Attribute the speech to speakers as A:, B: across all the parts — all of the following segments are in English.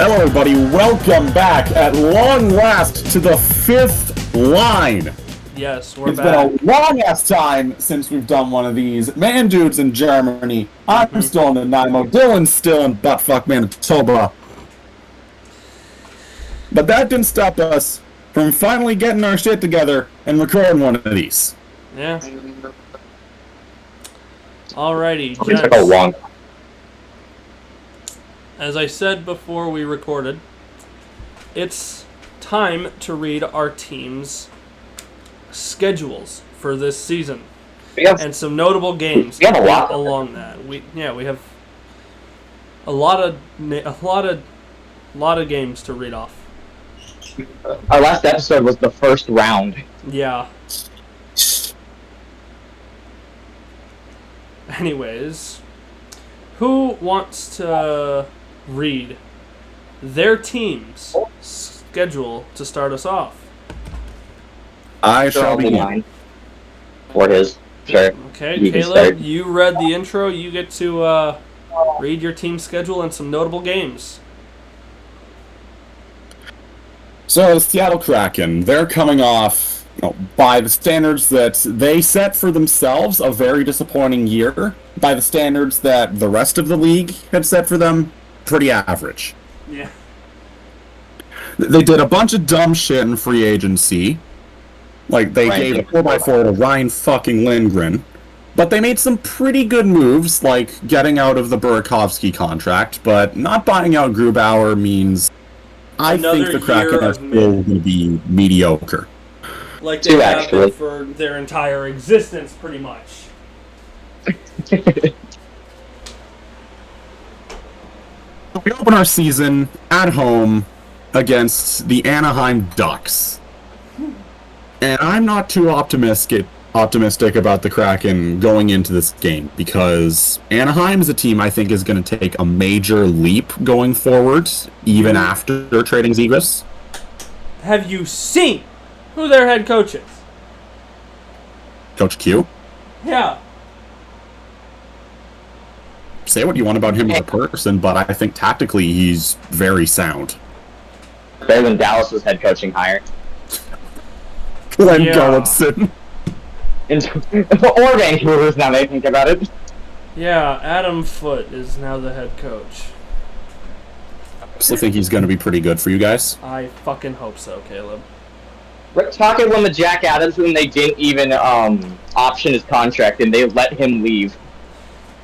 A: Hello, everybody. Welcome back at long last to the fifth line.
B: Yes, we're
A: It's
B: back.
A: been a long-ass time since we've done one of these. Man, dudes in Germany. I'm still in Nanaimo. Dillon's still in buttfuck Manitoba. But that didn't stop us from finally getting our shit together and recording one of these.
B: Yeah. Alrighty,
C: Took a
B: gents.
C: long.
B: As I said before we recorded, it's time to read our team's schedules for this season and some notable games
C: We have a lot
B: along that. We have a lot of games to read off.
C: Our last episode was the first round.
B: Yeah. Anyways, who wants to read their team's schedule to start us off?
A: I shall begin.
C: Mine. Or his. Sure.
B: Okay,
C: You can
B: Caleb,
C: start.
B: you read the intro. You get to read your team's schedule and some notable games.
A: So, the Seattle Kraken, they're coming off, by the standards that they set for themselves, a very disappointing year. By the standards that the rest of the league had set for them, pretty average.
B: Yeah.
A: They did a bunch of dumb shit in free agency. Like, they gave a 4x4 to Ryan fucking Lindgren. But they made some pretty good moves, like getting out of the Burakovsky contract, but not buying out Grubauer means I think
B: Another
A: the Kraken
B: year
A: are
B: of
A: still going to be mediocre.
B: Like
C: Two,
B: they have
C: actually.
B: been for their entire existence, pretty much.
A: We open our season at home against the Anaheim Ducks. And I'm not too optimistic about the Kraken going into this game because Anaheim is a team I think is going to take a major leap going forward, even after trading Zegras.
B: Have you seen who their head coach is?
A: Coach Q,
B: Yeah.
A: say what you want about him as a person, but I think tactically he's very sound.
C: Better than Dallas's head coaching hire.
A: Glenn
B: Yeah.
A: Gullickson.
C: Or Vancouver's now they think about it.
B: Yeah, Adam Foote is now the head coach.
A: I still think he's going to be pretty good for you guys.
B: I fucking hope so, Caleb.
C: Rick Tocchet won the Jack Adams when they didn't even option his contract and they let him leave.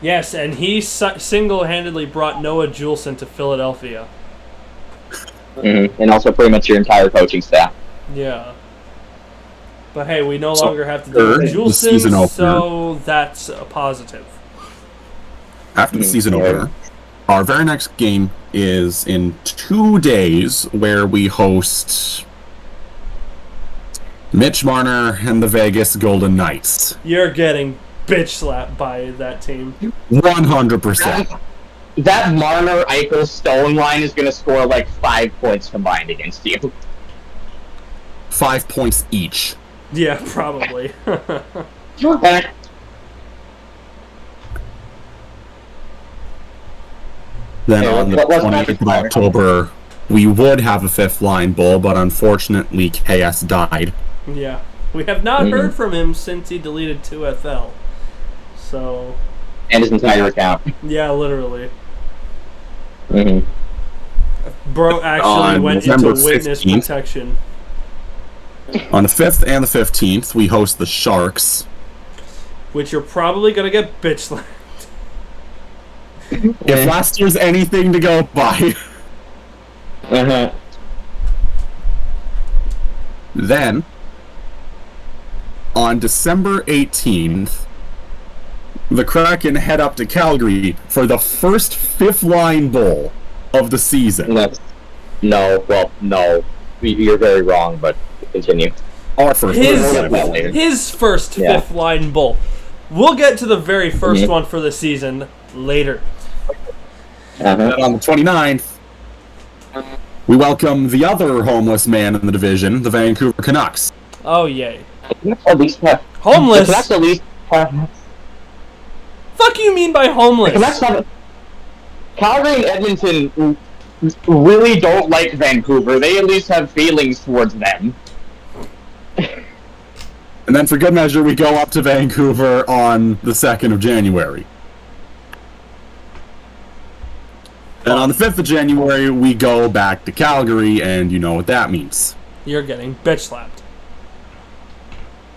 B: Yes, and he single-handedly brought Noah Juleson to Philadelphia.
C: Mm-hmm. And also pretty much your entire coaching staff.
B: Yeah. But hey, we no
A: So,
B: longer have to do
A: the season
B: Juleson,
A: opener.
B: so that's a positive.
A: After the season opener, our very next game is in 2 days, where we host Mitch Marner and the Vegas Golden Knights.
B: You're getting bitch slapped by that team.
A: 100%.
C: That Marner Eichel Stone line is going to score like 5 points combined against you.
A: 5 points each.
B: Yeah, probably.
A: Then
C: Okay,
A: on the
C: what's
A: 28th of
C: Marner?
A: October, we would have a fifth line bowl, but unfortunately KS died.
B: Yeah. We have not heard from him since he deleted 2FL. So,
C: And his entire account.
B: yeah, literally.
C: Mm-hmm.
B: Bro actually
A: On
B: went
A: November
B: into witness
A: 15th.
B: protection.
A: On the 5th and the 15th, we host the Sharks.
B: Which you're probably going to get bitch slapped.
A: If last year's anything to go by.
C: Uh-huh.
A: Then, on December 18th, the Kraken head up to Calgary for the first fifth line bowl of the season.
C: No. You're very wrong, but continue.
A: Our first
B: His,
A: fifth line bowl.
B: his first
C: Yeah.
B: fifth line bowl. We'll get to the very 1st one for the season later.
A: And on the 29th, we welcome the other homeless man in the division, the Vancouver Canucks.
B: Oh, yay.
C: At least
B: Homeless?
C: That's at least.
B: Fuck you mean by homeless?
C: Calgary and Edmonton really don't like Vancouver. They at least have feelings towards them.
A: And then for good measure, we go up to Vancouver on the 2nd of January. And on the 5th of January, we go back to Calgary, and you know what that means.
B: You're getting bitch slapped.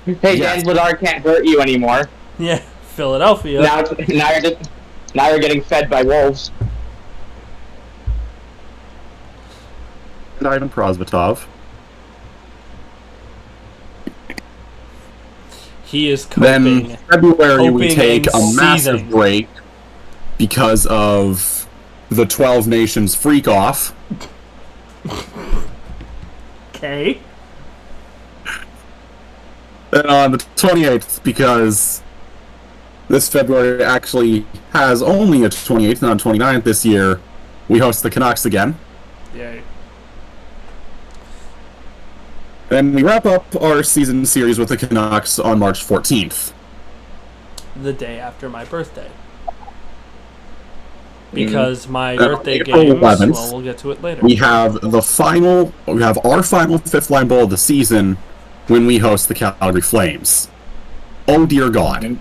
C: Hey,
A: Yes.
C: Dan Vladar can't hurt you anymore.
B: Yeah, Philadelphia.
C: Now you're getting fed by wolves.
A: And Ivan Prosvetov.
B: He is coping.
A: Then February we
B: Coping
A: take a
B: and
A: massive
B: seething.
A: break because of the 12 Nations freak off.
B: Okay.
A: Then on the 28th, because this February actually has only a 28th, not a 29th this year, we host the Canucks again.
B: Yay.
A: Then we wrap up our season series with the Canucks on March 14th.
B: The day after my birthday. Because my
A: Then on
B: birthday
A: April
B: games,
A: 11th,
B: well, we'll get to it later.
A: We have our final fifth line bowl of the season when we host the Calgary Flames. Oh dear God.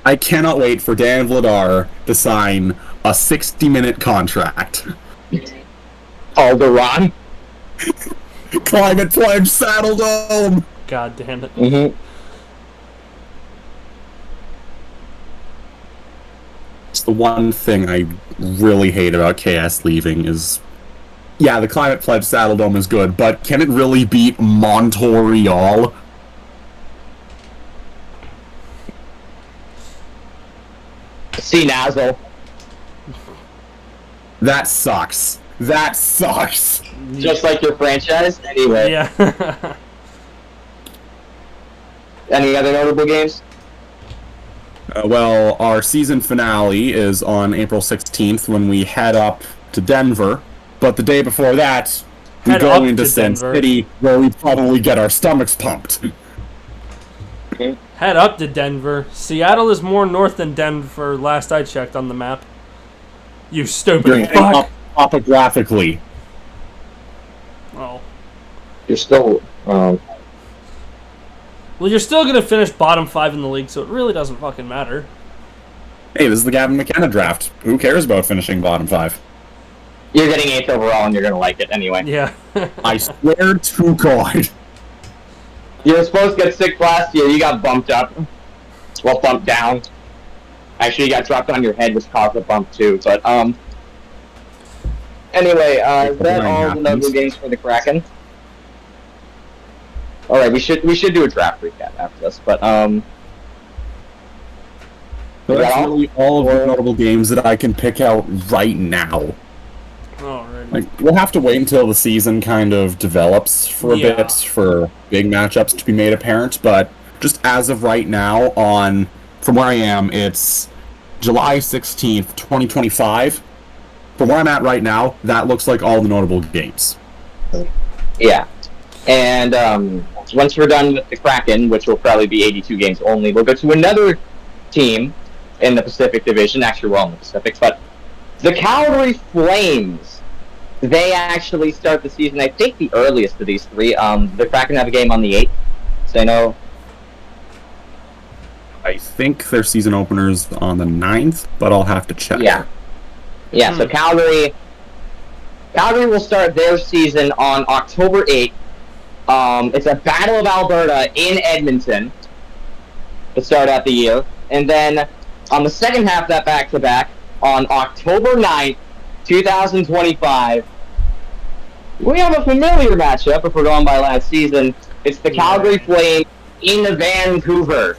A: I cannot wait for Dan Vladar to sign a 60-minute contract.
C: Alderaan.
A: Climate Pledge Saddle Dome!
B: God damn it.
C: Mm-hmm.
A: It's the one thing I really hate about KS leaving is, yeah, the Climate Pledge Saddle Dome is good, but can it really beat Montreal?
C: See Nazzle.
A: That sucks. That sucks.
C: Just like your franchise. Anyway.
B: Yeah.
C: Any other notable games?
A: Well, our season finale is on April 16th when we head up to Denver, but the day before that, we
B: Head
A: go
B: up
A: into
B: to
A: Sin
B: Denver.
A: City where we probably get our stomachs pumped.
B: Head up to Denver. Seattle is more north than Denver last I checked on the map. You stupid
A: You're
B: fuck.
A: topographically.
B: Oh.
C: You're still.
B: Well, you're still going to finish bottom 5 in the league, so it really doesn't fucking matter.
A: Hey, this is the Gavin McKenna draft. Who cares about finishing bottom 5?
C: You're getting 8th overall, and you're gonna like it anyway.
B: Yeah.
A: I swear to God.
C: You were supposed to get 6th last year. You got bumped up. Well, bumped down. Actually, you got dropped on your head, which caused a bump too. But Anyway, is that all the notable games for the Kraken? All right, we should do a draft recap after this, but
A: So that's really all of the notable games that I can pick out right now.
B: Alrighty.
A: Like, we'll have to wait until the season kind of develops for a bit for big matchups to be made apparent, but just as of right now, from where I am, it's July 16th, 2025. From where I'm at right now, that looks like all the notable games.
C: yeah. And once we're done with the Kraken, which will probably be 82 games only, we'll go to another team in the Pacific Division. Actually, we're all in the Pacific, but the Calgary Flames. They actually start the season, I think, the earliest of these three. The Kraken have a game on the 8th, so I know.
A: I think their season opener's on the 9th, but I'll have to check.
C: Yeah. Yeah, so Calgary will start their season on October 8th. It's a Battle of Alberta in Edmonton to start out the year. And then on the second half of that back-to-back, on October 9th, 2025, we have a familiar matchup if we're going by last season. It's the Calgary Flames in Vancouver.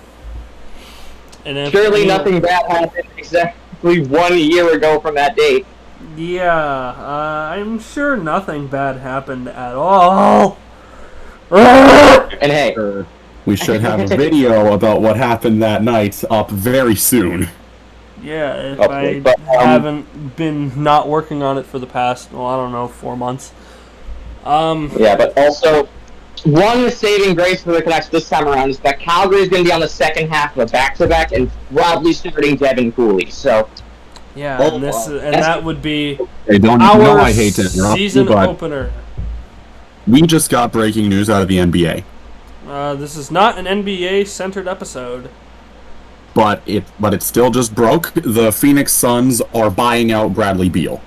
B: And
C: Surely nothing bad happened exactly 1 year ago from that date.
B: Yeah, I'm sure nothing bad happened at all.
C: And hey,
A: We should have a video about what happened that night up very soon.
B: Yeah, if
C: Okay,
B: I
C: but,
B: haven't been not working on it for the past, 4 months.
C: yeah, but also, one saving grace for the Canucks this time around is that Calgary is going to be on the second half of a back-to-back and probably starting Devin Cooley. So
B: Yeah,
C: Oh,
B: and that would be
A: Hey, don't
B: our
A: know I hate to interrupt you,
B: season
A: but
B: opener.
A: we just got breaking news out of the NBA.
B: This is not an NBA-centered episode.
A: But it still just broke. The Phoenix Suns are buying out Bradley Beal.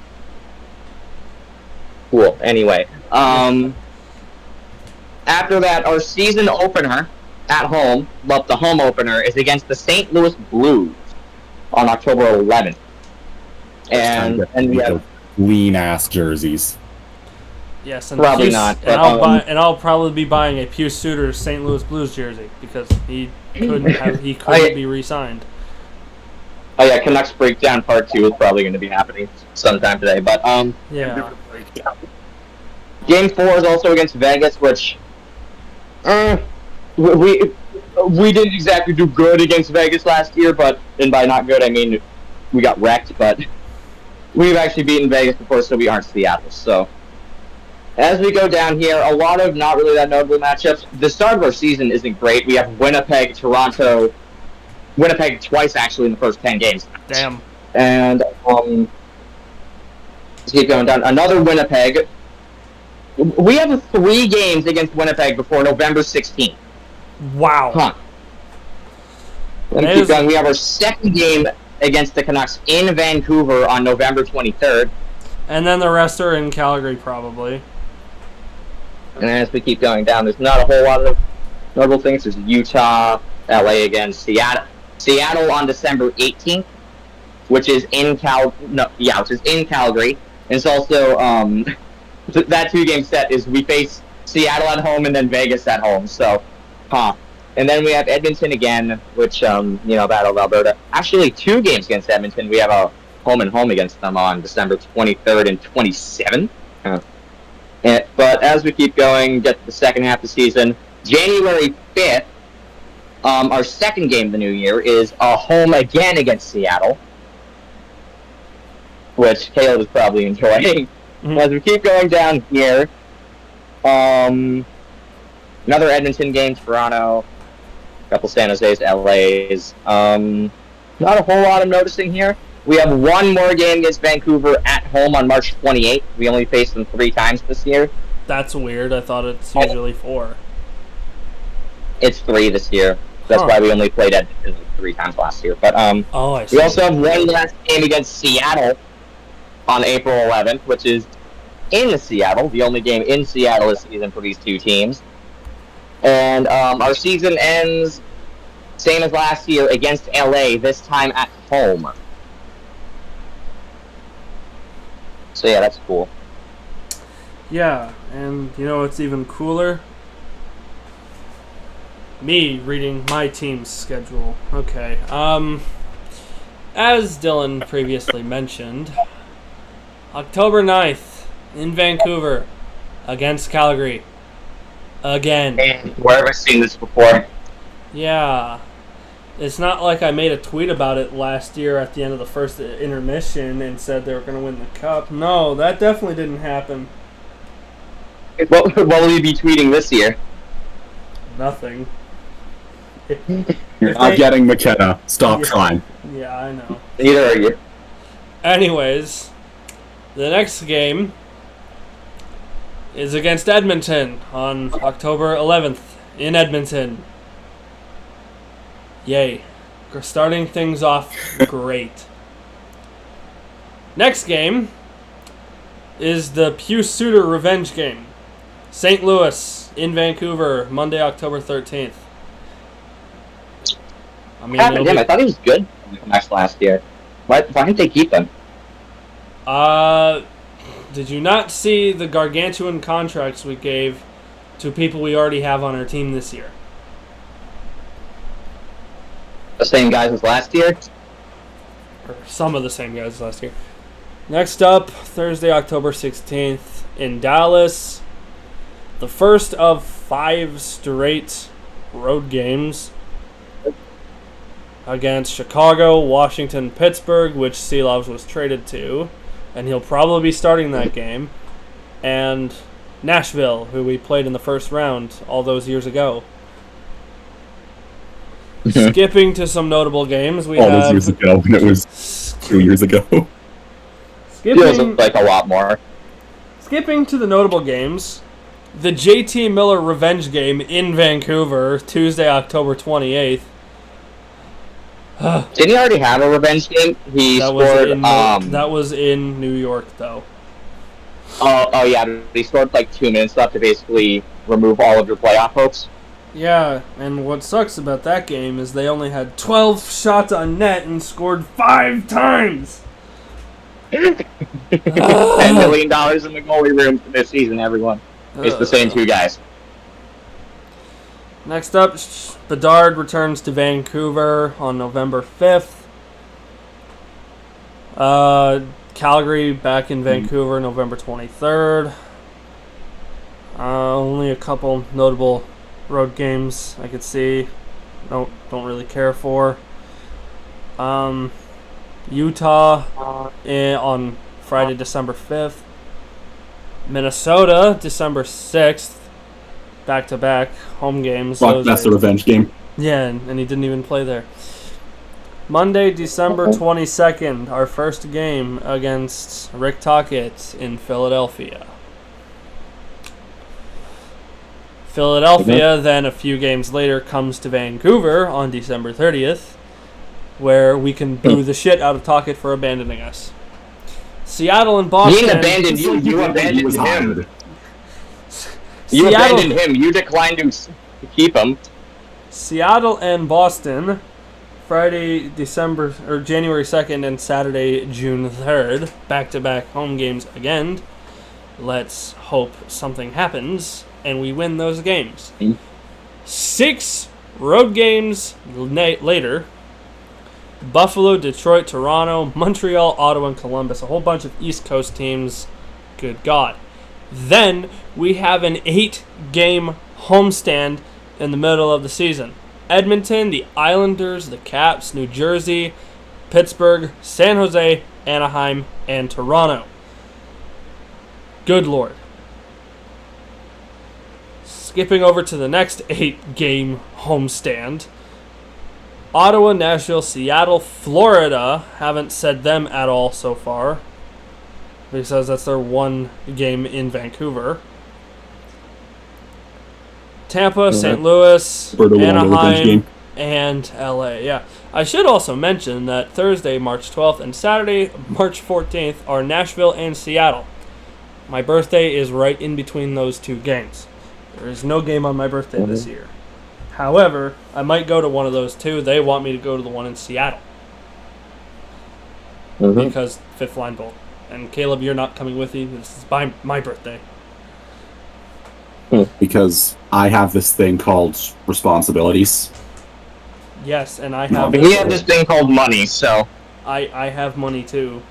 C: Cool. Anyway, after that, our season opener at home, the home opener, is against the St. Louis Blues on October 11th. And we have
A: lean ass jerseys.
B: Yes, and
C: probably not.
B: And I'll probably be buying a Pius Suter St. Louis Blues jersey because he couldn't be re-signed.
C: Oh yeah, Canucks Breakdown Part 2 is probably going to be happening sometime today. But
B: yeah.
C: Game 4 is also against Vegas, which we didn't exactly do good against Vegas last year, and by not good I mean we got wrecked. But we've actually beaten Vegas before, so we aren't Seattle. So as we go down here, a lot of not really that notable matchups. The start of our season isn't great. We have Winnipeg, Toronto. Winnipeg twice, actually, in the first 10 games.
B: Damn.
C: And, let's keep going down. Another Winnipeg. We have 3 games against Winnipeg before November 16th.
B: Wow.
C: Huh. Keep going. We have our second game against the Canucks in Vancouver on November 23rd.
B: And then the rest are in Calgary, probably.
C: And as we keep going down, there's not a whole lot of notable things. There's Utah, LA again, Seattle on December 18th, which is in Calgary. And it's also that 2-game set is we face Seattle at home and then Vegas at home. So, and then we have Edmonton again, which Battle of Alberta. Actually, 2 games against Edmonton. We have a home and home against them on December 23rd and 27th. But as we keep going, get to the second half of the season, January 5th. Our second game of the new year is a home again against Seattle, which Kaleb is probably enjoying. Mm-hmm. As we keep going down here, another Edmonton game, Toronto, a couple San Jose's, LA's. Not a whole lot of noticing here. We have 1 more game against Vancouver at home on March 28th. We only faced them 3 times this year.
B: That's weird. I thought it's usually 4.
C: It's 3 this year. That's why we only played Edmonton 3 times last year. But
B: I see.
C: We also have 1 last game against Seattle on April 11th, which is in Seattle. The only game in Seattle this season for these 2 teams. And our season ends same as last year against LA, this time at home. So yeah, that's cool.
B: Yeah, and you know what's even cooler? Me reading my team's schedule. Okay. As Dillon previously mentioned, October 9th in Vancouver against Calgary. Again.
C: And where have I seen this before?
B: Yeah. It's not like I made a tweet about it last year at the end of the first intermission and said they were going to win the cup. No, that definitely didn't happen.
C: What will you be tweeting this year?
B: Nothing.
A: You're not getting McKenna. Stop trying.
B: Yeah, I know.
C: Neither are you.
B: Anyways, the next game is against Edmonton on October 11th in Edmonton. Yay. We're starting things off great. Next game is the Pius Suter revenge game. St. Louis in Vancouver, Monday, October 13th. I mean,
C: I thought he was good in the Canucks last year. Why didn't they keep him?
B: Did you not see the gargantuan contracts we gave to people we already have on our team this year?
C: The same guys as last year?
B: Or some of the same guys as last year. Next up, Thursday, October 16th in Dallas. The first of 5 straight road games against Chicago, Washington, Pittsburgh, which Seelovs was traded to, and he'll probably be starting that game, and Nashville, who we played in the first round all those years ago. Skipping to some notable games, we have...
A: All those years ago, when it was 2 years ago.
C: Feels like a lot more.
B: Skipping to the notable games, the JT Miller revenge game in Vancouver, Tuesday, October 28th.
C: Didn't he already have a revenge game?
B: That was in New York, though.
C: Oh yeah, he scored like 2 minutes left to basically remove all of your playoff hopes.
B: Yeah, and what sucks about that game is they only had 12 shots on net and scored 5 times.
C: $10 million in the goalie room for this season, everyone. It's the same 2 guys.
B: Next up, Bedard returns to Vancouver on November 5th. Calgary back in Vancouver, November 23rd. Only a couple notable road games I could see. Don't really care for. Utah on Friday, December 5th. Minnesota, December 6th. Back-to-back home games.
A: That's the revenge game.
B: Yeah, and he didn't even play there. Monday, December 22nd, our first game against Rick Tocchet in Philadelphia. Philadelphia, then a few games later, comes to Vancouver on December 30th, where we can boo the shit out of Tocchet for abandoning us. Seattle and Boston.
C: He didn't abandon you. You abandoned him. You abandoned him. You declined to keep him.
B: Seattle and Boston, Friday, January 2nd and Saturday, June 3rd. Back-to-back home games again. Let's hope something happens and we win those games. 6 road games later. Buffalo, Detroit, Toronto, Montreal, Ottawa, and Columbus. A whole bunch of East Coast teams. Good God. Then we have an 8-game homestand in the middle of the season. Edmonton, the Islanders, the Caps, New Jersey, Pittsburgh, San Jose, Anaheim, and Toronto. Good Lord. Skipping over to the next 8-game homestand. Ottawa, Nashville, Seattle, Florida. Haven't said them at all so far, because that's their one game in Vancouver. Tampa, St. Louis, Anaheim, and LA. Yeah. I should also mention that Thursday, March 12th, and Saturday, March 14th, are Nashville and Seattle. My birthday is right in between those 2 games. There is no game on my birthday this year. However, I might go to one of those 2. They want me to go to the one in Seattle. Because 5th line bowl. And Caleb, you're not coming with me. This is my birthday.
A: Because I have this thing called responsibilities.
B: Yes, and I have...
C: We have this thing called money, so...
B: I have money, too.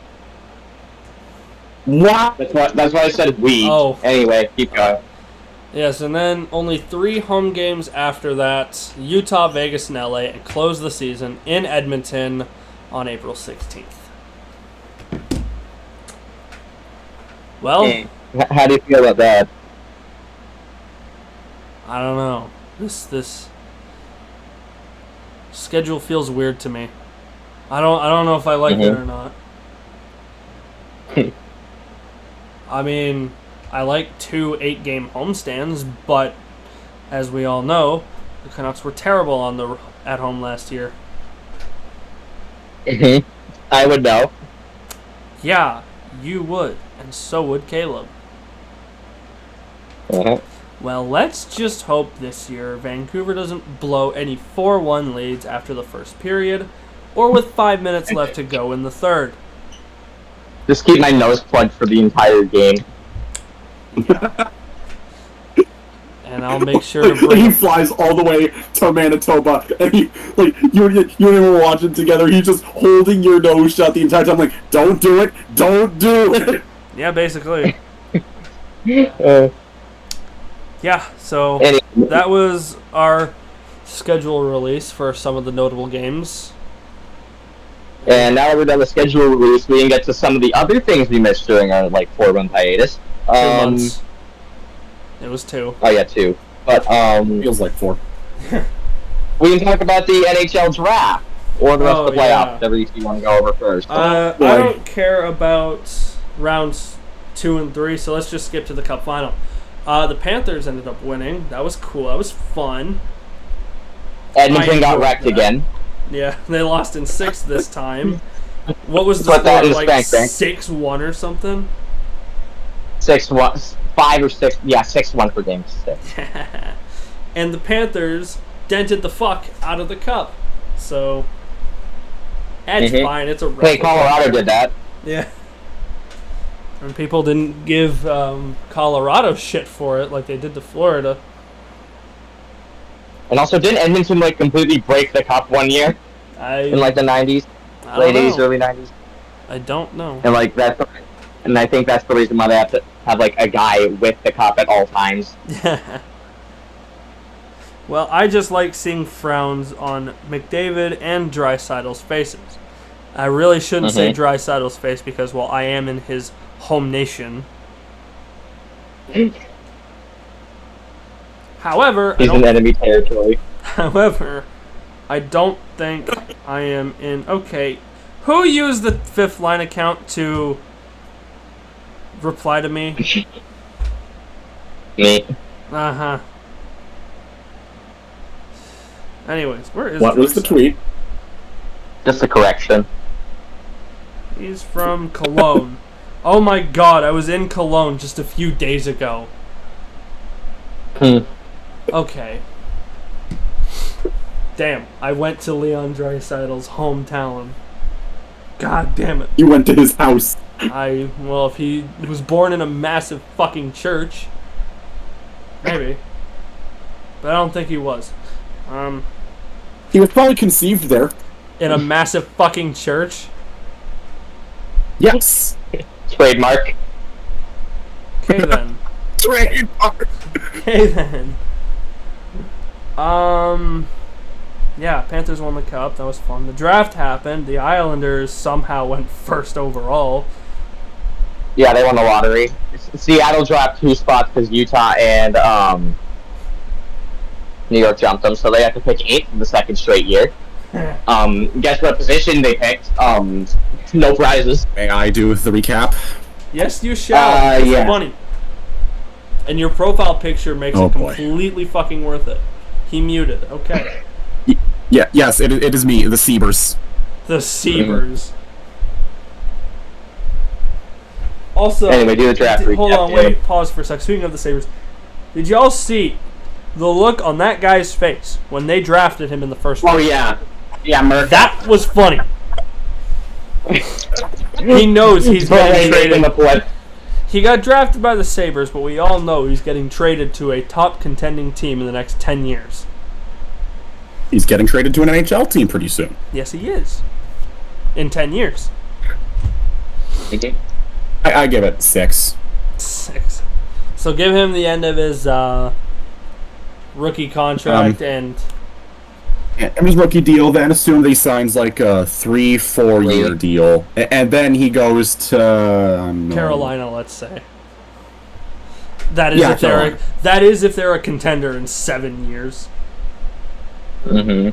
C: What? That's why I said we.
B: Oh.
C: Anyway, keep going.
B: Yes, and then only 3 home games after that. Utah, Vegas, and LA. And close the season in Edmonton on April 16th. Well...
C: Hey, how do you feel about that?
B: I don't know. This schedule feels weird to me. I don't know if I like it or not. I mean, I like 2 8-game homestands, but as we all know, the Canucks were terrible at home last year.
C: I would know.
B: Yeah, you would, and so would Caleb. Well, let's just hope this year Vancouver doesn't blow any 4-1 leads after the first period, or with 5 minutes left to go in the third.
C: Just keep my nose plugged for the entire game.
B: And I'll make sure to bring...
A: He flies all the way to Manitoba, and you and him were watching together, he's just holding your nose shut the entire time, like, don't do it, don't do it!
B: Yeah, basically. Yeah, so that was our schedule release for some of the notable games.
C: And now that we're done the schedule release, we can get to some of the other things we missed during our 4-month hiatus.
B: 2 months. It was 2.
C: Oh yeah, 2. But
A: feels like 4.
C: We can talk about the NHL draft. or the rest of the playoffs.
B: Yeah.
C: Whatever you want to go over first.
B: I don't care about rounds 2 and 3, so let's just skip to the Cup final. The Panthers ended up winning. That was cool. That was fun.
C: Edmonton got wrecked again.
B: Yeah, they lost in 6 this time. What was the
C: Put that
B: score?
C: in the
B: Like
C: spank bank.
B: 6-1 or something?
C: 6-1, 5 or 6. Yeah, 6-1 for game 6.
B: And the Panthers dented the fuck out of the cup. So that's fine. It's a
C: Hey, Colorado did that.
B: Yeah. And people didn't give Colorado shit for it like they did to Florida.
C: And also, didn't Edmonton like completely break the cup one year in like the 90s, late 80s, early 90s?
B: I don't know.
C: And like that's, and I think that's the reason why they have to have like a guy with the cup at all times.
B: Well, I just like seeing frowns on McDavid and Draisaitl's faces. I really shouldn't say Draisaitl's face because, well, I am in his home nation. However,
C: he's in enemy territory.
B: However, I don't think I am in. Okay, who used the 5th line account to reply to me?
C: Me.
B: Anyways, where is
A: what was the tweet?
C: Just a correction.
B: He's from Cologne. Oh my god, I was in Cologne just a few days ago. Okay. Damn, I went to Leon Draisaitl's hometown. God damn it.
A: You went to his house.
B: Well, if he was born in a massive fucking church, maybe. But I don't think he was.
A: He was probably conceived there.
B: In a massive fucking church?
A: Yes.
C: Trademark.
B: Okay then.
A: Trademark.
B: Okay then. Yeah, Panthers won the cup. That was fun. The draft happened. The Islanders somehow went first overall.
C: Yeah, they won the lottery. Seattle dropped 2 spots because Utah and New York jumped them, so they have to pick 8th for the 2nd straight year. Guess what position they picked? No prizes.
A: May I do the recap?
B: Yes, you shall. It's funny. And your profile picture makes it completely fucking worth it. He muted. Okay.
A: Yeah. Yes, it is me, the Seabers.
B: The Seabers. Also,
C: anyway, do the draft recap.
B: Hold on, wait. Pause for a sec. Speaking of the Sabres, did y'all see the look on that guy's face when they drafted him in the first round?
C: Oh, yeah. Yeah, Murph.
B: That was funny. He knows he's getting traded. He got drafted by the Sabres, but we all know he's getting traded to a top contending team in the next 10 years.
A: He's getting traded to an NHL team pretty soon.
B: Yes, he is. In 10 years.
A: I give it 6.
B: 6. So give him the end of his rookie contract and
A: his rookie deal, then assume that he signs like a 3-4 year deal, and then he goes to
B: Carolina, let's say. That is if they're a contender in 7 years. Oh,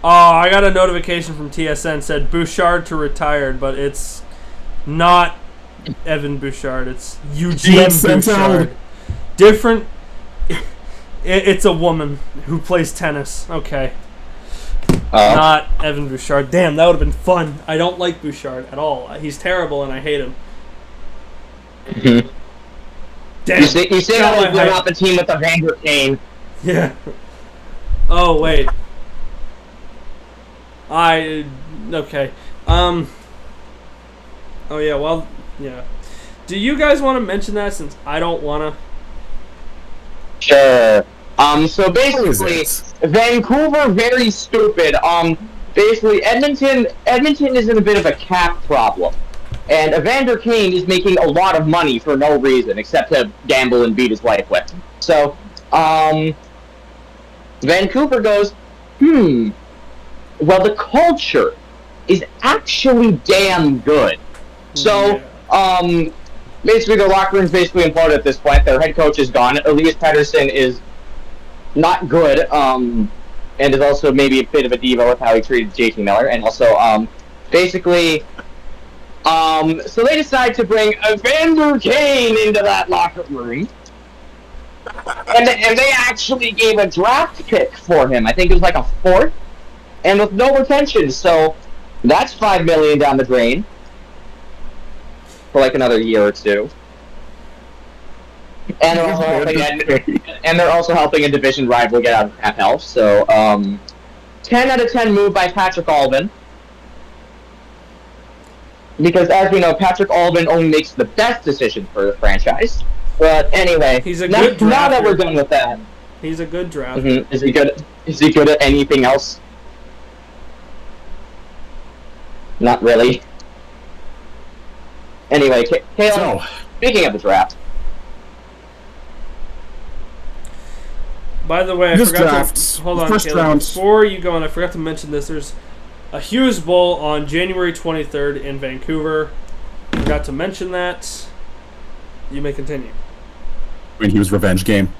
B: I got a notification from TSN said Bouchard to retired, but it's not Evan Bouchard. It's Eugene Bouchard. Different. It's a woman who plays tennis. Okay. Not Evan Bouchard. Damn, that would have been fun. I don't like Bouchard at all. He's terrible and I hate him. Damn.
C: You say that like you're not the team with Evander Kane.
B: Yeah. Oh, wait. Okay. Oh, yeah, well, yeah. Do you guys want to mention that since I don't want to?
C: Sure. So basically, Vancouver, very stupid. Basically, Edmonton is in a bit of a cap problem. And Evander Kane is making a lot of money for no reason, except to gamble and beat his wife with. So, Vancouver goes, well, the culture is actually damn good. So, basically the locker room's basically imploded at this point. Their head coach is gone. Elias Pettersson is not good. and is also maybe a bit of a diva with how he treated JT Miller, and also, basically, so they decide to bring Evander Kane into that locker room, and they actually gave a draft pick for him. I think it was like a 4th, and with no retention, so that's $5 million down the drain for like another year or 2. And they're also helping a division rival get out of cap health. So, 10 out of 10 move by Patrick Albin. Because as we know, Patrick Albin only makes the best decision for the franchise. But anyway,
B: he's a good drafter.
C: Now that we're done with that,
B: he's a good drafter.
C: Mm-hmm. Is he good? Is he good at anything else? Not really. Anyway, Kalen, speaking of the draft.
B: By the way, I forgot to... Hold on,
A: first
B: Caleb.
A: round.
B: Before you go on, I forgot to mention this. There's a Hughes Bowl on January 23rd in Vancouver. Forgot to mention that. You may continue.
A: When he was revenge game.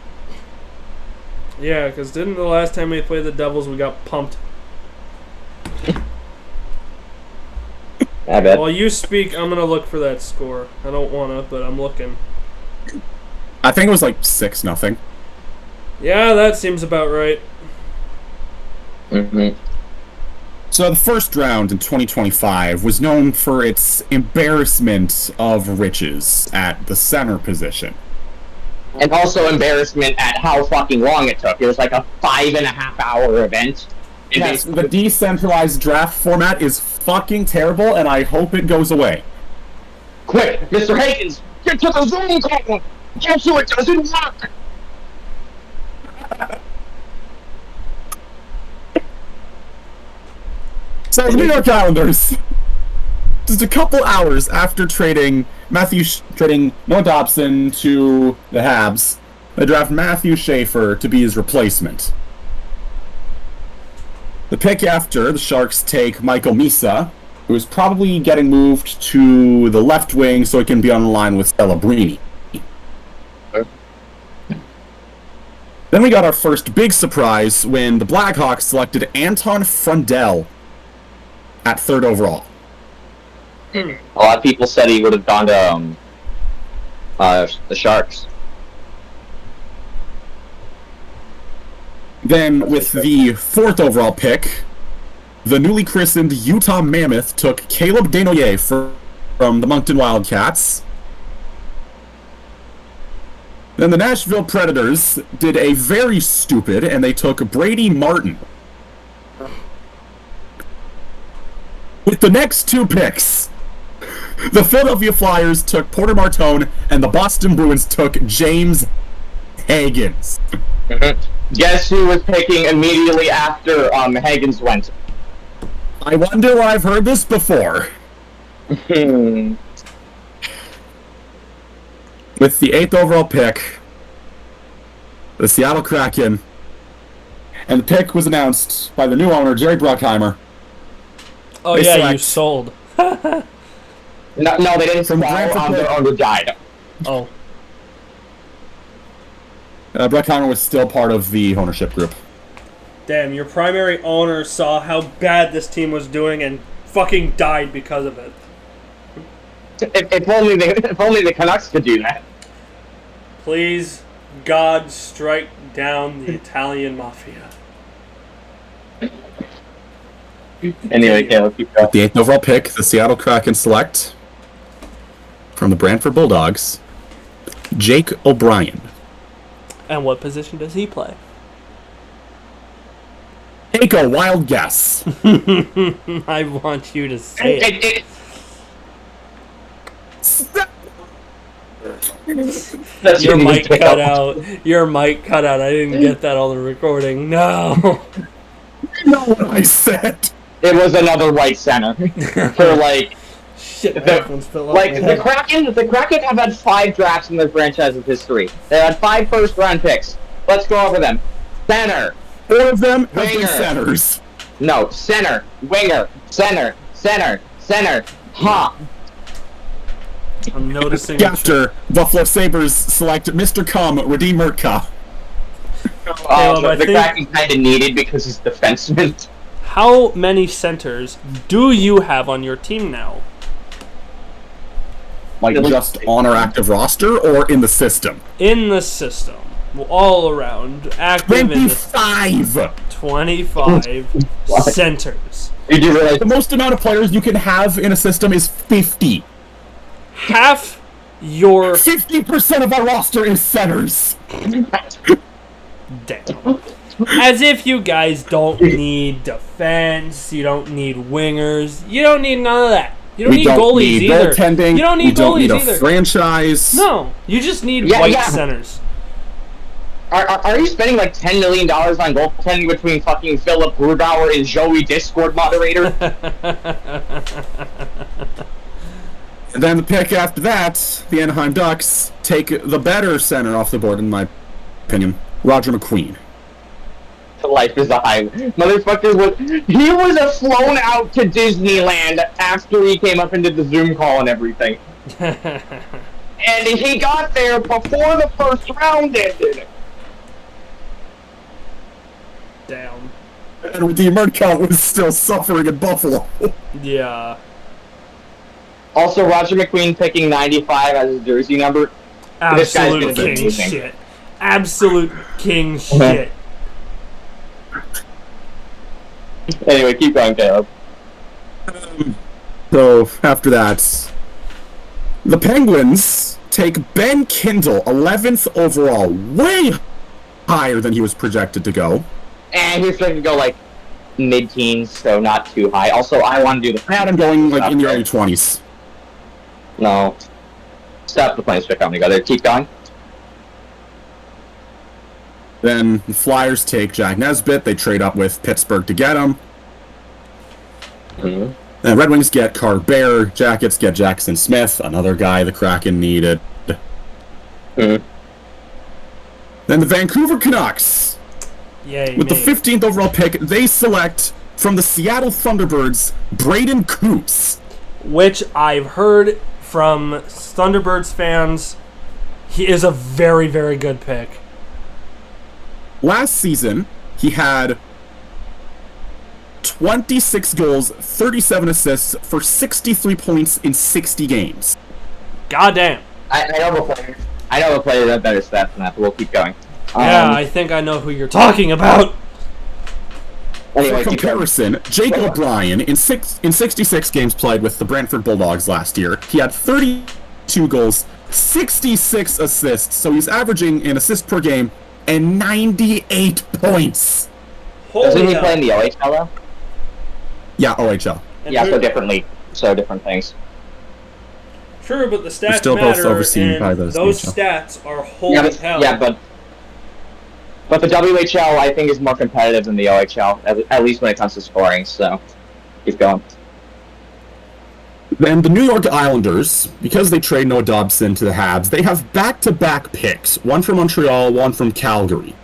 B: Yeah, because didn't the last time we played the Devils, we got pumped?
C: I bet.
B: While you speak, I'm going to look for that score. I don't want to, but I'm looking.
A: I think it was like 6-0.
B: Yeah, that seems about right.
C: Mm-hmm.
A: So the first round in 2025 was known for its embarrassment of riches at the center position.
C: And also embarrassment at how fucking long it took. It was like a 5.5-hour event.
A: Yes, the decentralized draft format is fucking terrible, and I hope it goes away.
C: Quick, Mr. Higgins, get to the Zoom call! Get to it doesn't work!
A: So the New York Islanders, just a couple hours after trading Noah Dobson to the Habs, they draft Matthew Schaefer to be his replacement. The pick after, the Sharks take Michael Misa, who is probably getting moved to the left wing so he can be on the line with Celebrini. Then we got our first big surprise when the Blackhawks selected Anton Frundell at 3rd overall.
C: A lot of people said he would have gone to the Sharks.
A: Then, with the 4th overall pick, the newly christened Utah Mammoth took Kaleb Desnoyers from the Moncton Wildcats. Then the Nashville Predators did a very stupid, and they took Brady Martin. With the next 2 picks, the Philadelphia Flyers took Porter Martone, and the Boston Bruins took James Higgins.
C: Guess who was picking immediately after Higgins went?
A: I wonder where I've heard this before. With the 8th overall pick, the Seattle Kraken, and the pick was announced by the new owner, Jerry Bruckheimer.
B: Oh, yeah, you sold.
C: No, they didn't sell. Their owner died.
B: Oh.
A: Bruckheimer was still part of the ownership group.
B: Damn, your primary owner saw how bad this team was doing and fucking died because of it.
C: If only the Canucks could do that.
B: Please, God, strike down the Italian mafia.
C: Anyway, Caleb, keep going.
A: With the 8th overall pick, the Seattle Kraken select from the Brantford Bulldogs, Jake O'Brien.
B: And what position does he play?
A: Take a wild guess.
B: I want you to say it. Your mic cut out. Your mic cut out. I didn't get that on the recording. No.
A: You know what I said.
C: It was another white center. For like...
B: Shit,
C: the Kraken have had 5 drafts in their franchise's history. They had 5 first-round picks. Let's go over them. Center.
A: 4 of them have been centers.
C: No, center, winger, center, huh.
B: I'm noticing.
A: After Buffalo Sabres select Mr. Cum, Redeem Murtka.
B: Caleb,
C: the Kraken kind of needed because he's defenseman.
B: How many centers do you have on your team now?
A: Like just on our active roster or in the system?
B: In the system. All around. Active
A: 25!
B: In 25 centers.
C: Did you realize
A: The most amount of players you can have in a system is 50.
B: Half your...
A: 50% of our roster is centers.
B: Damn. As if you guys don't need defense, you don't need wingers, you don't need none of that. You don't need goalies either.
A: Goaltending.
B: You don't need goalies either.
A: Franchise.
B: No, you just need white centers.
C: Are you spending like $10 million on goaltending between fucking Philip Grubauer and Joey Discord moderator?
A: And then the pick after that, the Anaheim Ducks take the better center off the board, in my opinion, Roger McQueen.
C: Life is a high. Motherfucker was flown out to Disneyland after he came up into the Zoom call and everything. And he got there before the first round ended.
B: Damn.
A: And the Murkout was still suffering in Buffalo.
B: Yeah.
C: Also, Roger McQueen picking 95 as his jersey number.
B: Absolute king shit. Absolute king shit.
C: Anyway, keep going, Caleb.
A: So, after that, the Penguins take Ben Kindle, 11th overall, way higher than he was projected to go.
C: And he's going to go, like, mid-teens, so not too high. Also, I want to do the...
A: I had him going, like, in the early 20s.
C: No. Stop the planes pick on together. Keep going.
A: Then the Flyers take Jack Nesbitt. They trade up with Pittsburgh to get him.
C: Mm-hmm.
A: Then Red Wings get Carter Bear. Jackets get Jackson Smith, another guy the Kraken needed.
C: Mm-hmm.
A: Then the Vancouver Canucks,
B: Yay,
A: with the 15th overall pick, they select from the Seattle Thunderbirds Braden Coops.
B: Which I've heard from Thunderbirds fans, he is a very, very good pick.
A: Last season, he had 26 goals, 37 assists for 63 points in 60 games.
B: Goddamn.
C: I know a player that better stats than that, but we'll keep going.
B: Yeah, I think I know who you're talking about.
C: Anyway,
A: For comparison, Jake O'Brien, in 66 games played with the Brantford Bulldogs last year, he had 32 goals, 66 assists, so he's averaging an assist per game and 98 points.
C: Doesn't he play in the OHL, though?
A: Yeah, OHL.
C: Yeah, so different things.
B: True, but the stats
A: still both
B: matter,
A: overseen by
B: and
A: those
B: those
A: NHL.
B: stats are holy hell.
C: Yeah, but the WHL, I think, is more competitive than the OHL, at least when it comes to scoring, so keep going.
A: Then the New York Islanders, because they trade Noah Dobson to the Habs, they have back-to-back picks, one from Montreal, one from Calgary.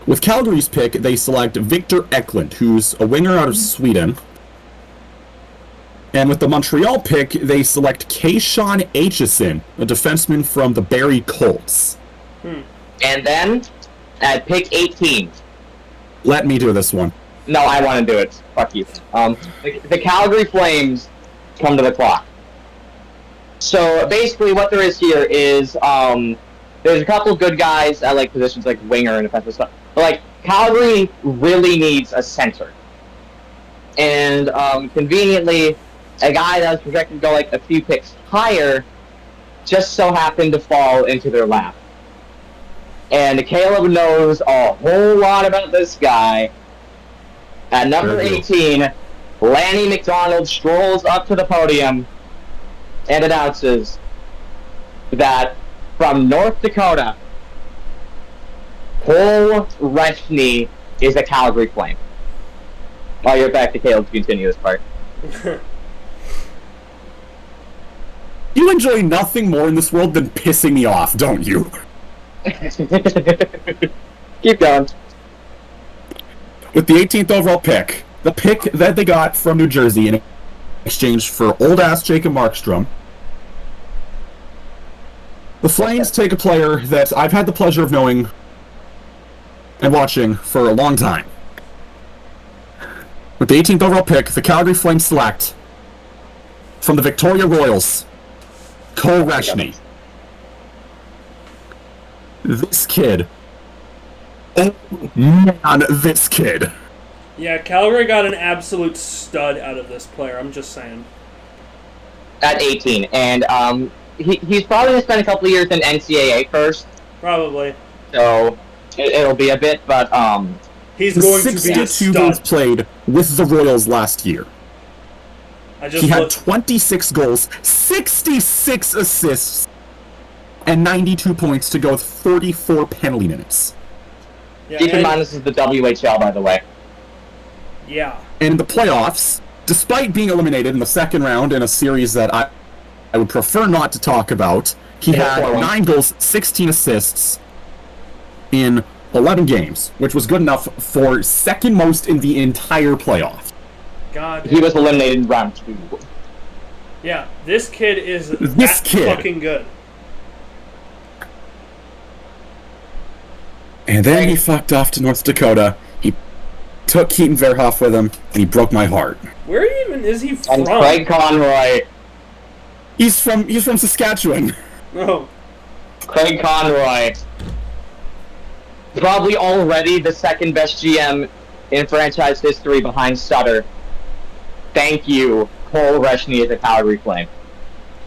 A: With Calgary's pick, they select Victor Eklund, who's a winger out of Sweden. And with the Montreal pick, they select Kayshawn Aitchison, a defenseman from the Barrie Colts.
C: And then, at pick 18...
A: Let me do this one.
C: No, I want to do it. Fuck you. The Calgary Flames come to the clock. So, basically, what there is here is, there's a couple good guys at, like, positions like winger and defensive stuff. But, like, Calgary really needs a center. And, conveniently, a guy that was projected to go, like, a few picks higher just so happened to fall into their lap. And Caleb knows a whole lot about this guy. At number 18, Lanny McDonald strolls up to the podium and announces that from North Dakota, Cole Reshny is a Calgary Flame. I'll get back to Caleb to continue this part.
A: You enjoy nothing more in this world than pissing me off, don't you?
C: Keep going.
A: With the 18th overall pick, the pick that they got from New Jersey in exchange for old-ass Jacob Markstrom, the Flames take a player that I've had the pleasure of knowing and watching for a long time. With the 18th overall pick, the Calgary Flames select from the Victoria Royals, Cole Reshny. This kid. Oh man, this kid.
B: Yeah, Calgary got an absolute stud out of this player, I'm just saying.
C: At 18, and he's probably going to spend a couple of years in NCAA first.
B: Probably.
C: So it'll be a bit, but
B: he's going to be a
A: 62 games
B: stud.
A: played with the Royals last year. He had 26 goals, 66 assists, and 92 points to go with 44 penalty minutes.
B: Yeah,
C: keep in mind this is the WHL, by the way.
B: Yeah.
A: And in the playoffs, despite being eliminated in the second round in a series that I would prefer not to talk about, he had 9 goals, 16 assists in 11 games, which was good enough for second most in the entire playoff.
B: God.
C: He was eliminated in round 2.
B: Yeah, this kid is fucking good.
A: And then he fucked off to North Dakota. He took Keaton Verhoff with him, and he broke my heart.
B: Where even is he from?
C: And Craig Conroy.
A: He's from Saskatchewan.
B: Oh.
C: Craig Conroy. Probably already the second best GM in franchise history behind Sutter. Thank you, Cole Reshny as a Calgary Flame.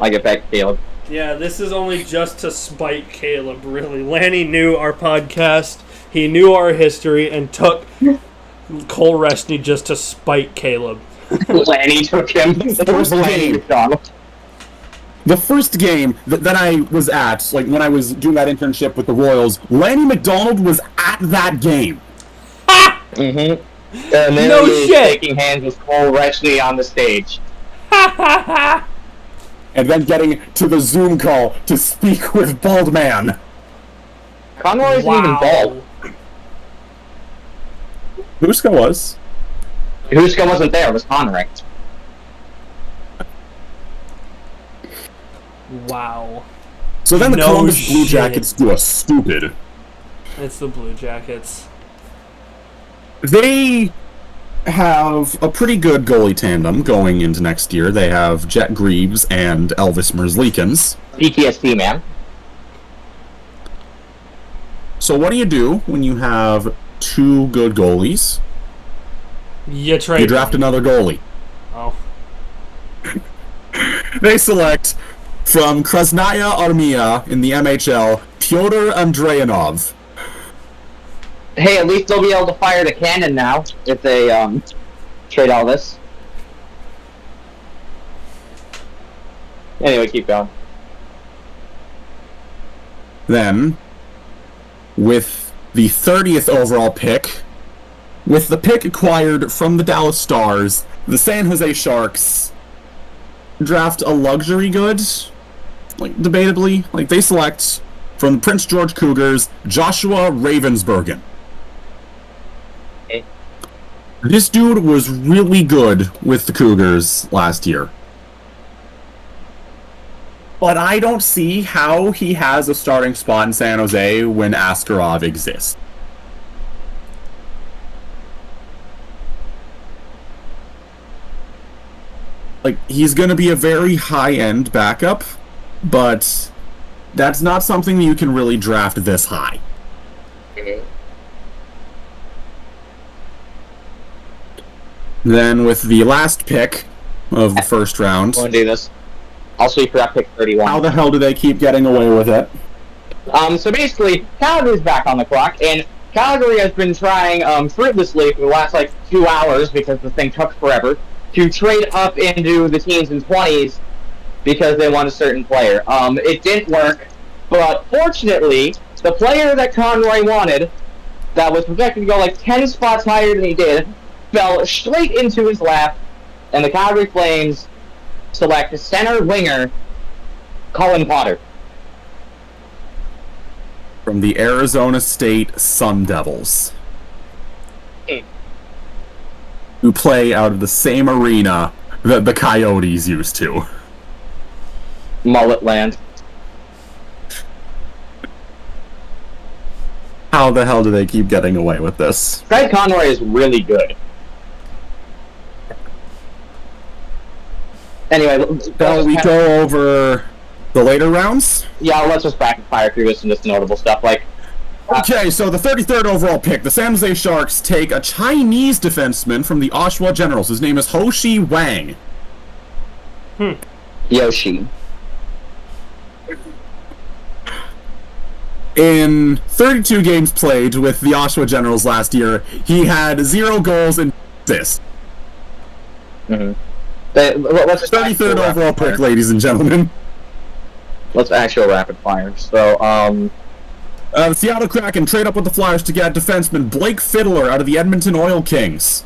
C: I get back to Caleb.
B: Yeah, this is only just to spite Caleb, really. Lanny knew our podcast, he knew our history, and took Cole Reshny just to spite Caleb.
C: Lanny took him.
A: The first game that I was at, like when I was doing that internship with the Royals, Lanny McDonald was at that game.
C: Mm-hmm. And then
B: No
C: he was
B: shit!
C: shaking hands with Cole Reshny on the stage.
A: And then getting to the Zoom call to speak with Bald Man.
C: Conroy isn't even bald.
A: BlueSky was.
C: Huska wasn't there, it was Conroy.
B: Wow.
A: So then the
B: No
A: Columbus Blue
B: shit.
A: Jackets do a stupid.
B: It's the Blue Jackets.
A: They have a pretty good goalie tandem going into next year. They have Jet Greaves and Elvis Merzlikins.
C: PTSD, man.
A: So what do you do when you have 2 good goalies?
B: You trade.
A: You draft another goalie.
B: Oh.
A: They select from Krasnaya Armia in the MHL, Pyotr Andreyanov.
C: Hey, at least they'll be able to fire the cannon now if they trade all this. Anyway, keep going.
A: Then, with the 30th overall pick, with the pick acquired from the Dallas Stars, the San Jose Sharks draft a luxury good, like, debatably. Like, they select from Prince George Cougars, Joshua Ravensbergen.
C: Okay.
A: This dude was really good with the Cougars last year. But I don't see how he has a starting spot in San Jose when Askarov exists. Like, he's going to be a very high-end backup, but that's not something you can really draft this high. Then with the last pick of the first round,
C: I'm going to do this. I'll sweep for that pick 31.
A: how the hell do they keep getting away with it?
C: So basically, Calgary's back on the clock, and Calgary has been trying fruitlessly for the last, 2 hours, because the thing took forever, to trade up into the teens and 20s because they want a certain player. It didn't work, but fortunately, the player that Conroy wanted, that was projected to go 10 spots higher than he did, fell straight into his lap, and the Calgary Flames select center winger Colin Potter.
A: From the Arizona State Sun Devils, who play out of the same arena that the Coyotes used to.
C: Mullet land.
A: How how the hell do they keep getting away with this?
C: Fred Conroy is really good. Anyway,
A: Shall we go over the later rounds?
C: Yeah, let's just rapid fire through this and just notable stuff.
A: Okay, so the 33rd overall pick, the San Jose Sharks take a Chinese defenseman from the Oshawa Generals. His name is Ho-Shi Wang.
C: Yoshi.
A: In 32 games played with the Oshawa Generals last year, he had 0 goals and assists.
C: Mm-hmm. Let's
A: 33rd overall pick, ladies and gentlemen.
C: Let's actual rapid fire. So,
A: the Seattle Kraken trade up with the Flyers to get defenseman Blake Fiddler out of the Edmonton Oil Kings.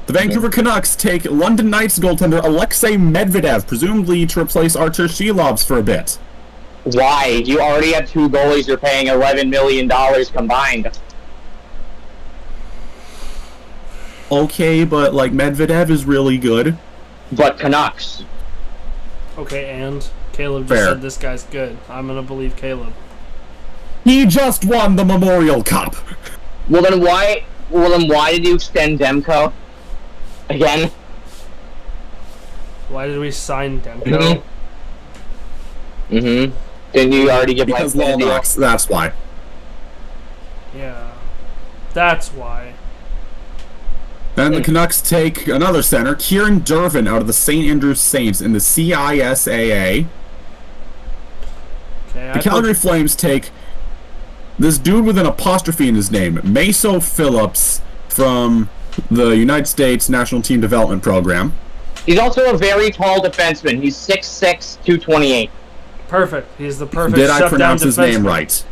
A: The Vancouver Canucks take London Knights goaltender Alexei Medvedev, presumably to replace Artur Shilovs for a bit.
C: Why? You already have 2 goalies you're paying $11 million combined.
A: Okay, but, Medvedev is really good.
C: But Canucks.
B: Okay, and Kaleb just
A: Fair.
B: said this guy's good. I'm gonna believe Kaleb.
A: He just won the Memorial Cup.
C: Well then why did you extend Demko? Again?
B: Why did we sign Demko?
C: Mm-hmm. Didn't you already give
A: Because
C: Mike Kennedy?
A: Lolnox, that's why.
B: Yeah. That's why.
A: Then the Canucks take another center, Kieran Dervin, out of the St. Andrews Saints in the CISAA.
B: Okay,
A: The Calgary Flames take this dude with an apostrophe in his name, Meso Phillips, from the United States National Team Development Program.
C: He's also a very tall defenseman. He's 6'6", 228.
B: Perfect. He's the perfect
A: Did I
B: shutdown
A: pronounce his name
B: defenseman.
A: right?